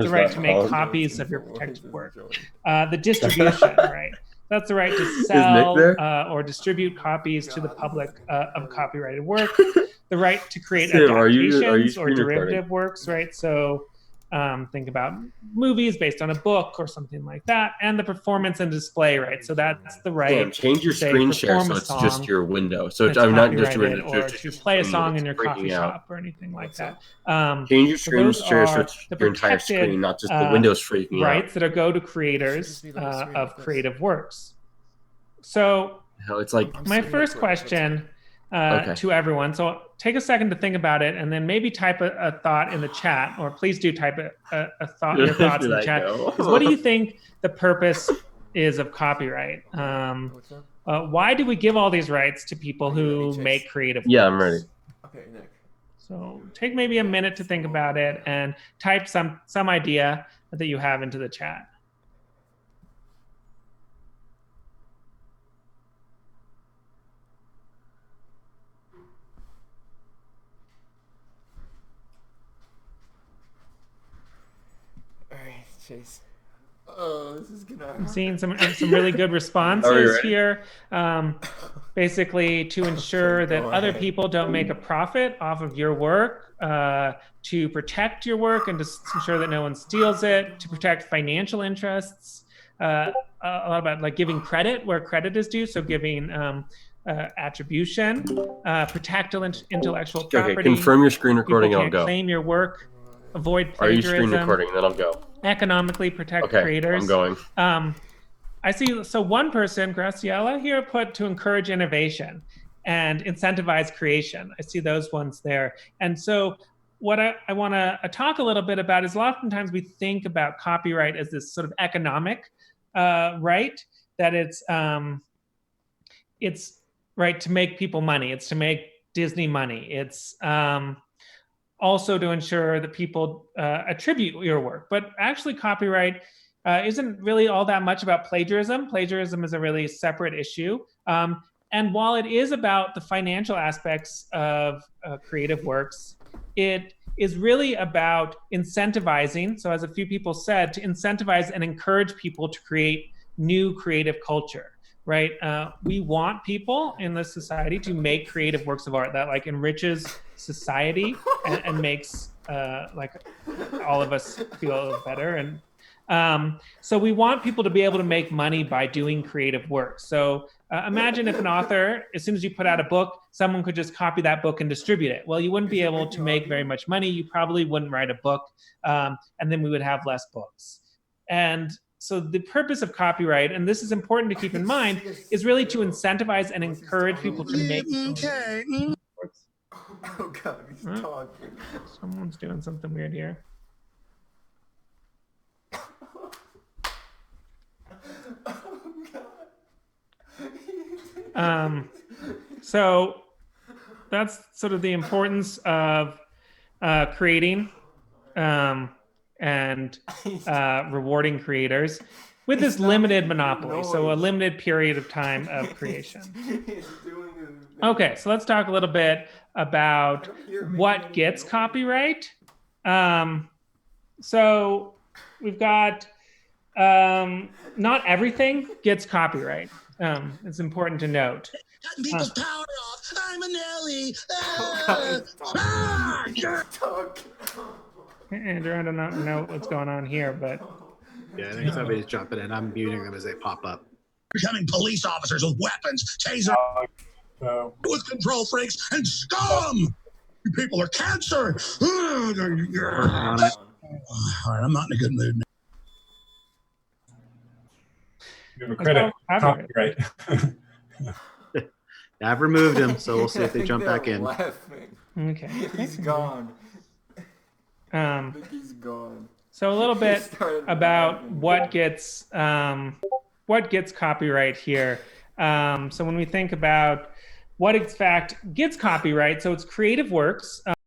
the right to make copies of your protected work. The distribution, right? That's the right to sell or distribute copies to the public of copyrighted work. The right to create adaptations or derivative works, right? So think about movies based on a book or something like that, and the performance and display, right? So that's the right. Change your screen share so it's just your window. So it's not just or to play a song in your coffee shop or anything like that. Change your screen share so it's your entire screen, not just the windows freaking out. Rights that go to creators of creative works. So it's like my first question to everyone. So take a second to think about it, and then maybe type a thought in the chat, or please do type a thought, your thoughts in the chat. What do you think the purpose is of copyright? Why do we give all these rights to people who make creative works? Yeah, I'm ready. Okay, Nick. So take maybe a minute to think about it and type some idea that you have into the chat. Chase. Oh, this is gonna hurt. I'm seeing some really good responses here. Basically, to ensure that other people don't make a profit off of your work, to protect your work and to ensure that no one steals it, to protect financial interests. A lot about like giving credit where credit is due, so giving attribution, protect intellectual property. Okay, confirm your screen recording. People I'll go. Claim your work. Avoid plagiarism. Are you screen recording? Then I'll go. Economically protect creators. I'm going. I see. So one person, Graciela, here put to encourage innovation and incentivize creation. I see those ones there. And so what I want to talk a little bit about is oftentimes we think about copyright as this sort of economic right, that it's right to make people money. It's to make Disney money. It's also to ensure that people attribute your work. But actually copyright isn't really all that much about plagiarism. Plagiarism is a really separate issue. And while it is about the financial aspects of creative works, it is really about incentivizing. So as a few people said, to incentivize and encourage people to create new creative culture, right? We want people in this society to make creative works of art that like enriches society and makes like all of us feel better. And so we want people to be able to make money by doing creative work. So imagine if an author, as soon as you put out a book, someone could just copy that book and distribute it. Well, you wouldn't be able to make very much money. You probably wouldn't write a book, and then we would have less books. And so the purpose of copyright, and this is important to keep in mind, is really to incentivize and encourage people to make works. Oh God, he's talking. Someone's doing something weird here. So that's sort of the importance of creating and rewarding creators with this limited monopoly, so a limited period of time of creation. Okay, so let's talk a little bit about what gets copyright. So we've got not everything gets copyright. It's important to note. Cutting people's power off. I'm an Ellie. Andrew, I don't know what's going on here, but yeah, I think somebody's jumping in. I'm muting them as they pop up. Becoming police officers with weapons, taser, with control freaks and scum. You people are cancer. All right, I'm not in a good mood now. Give a credit. Copyright. I've removed him, so we'll see if they jump back in. Okay. He's gone. He's gone. So a little bit about what gets copyright here. So when we think about what in fact gets copyright, so it's creative works.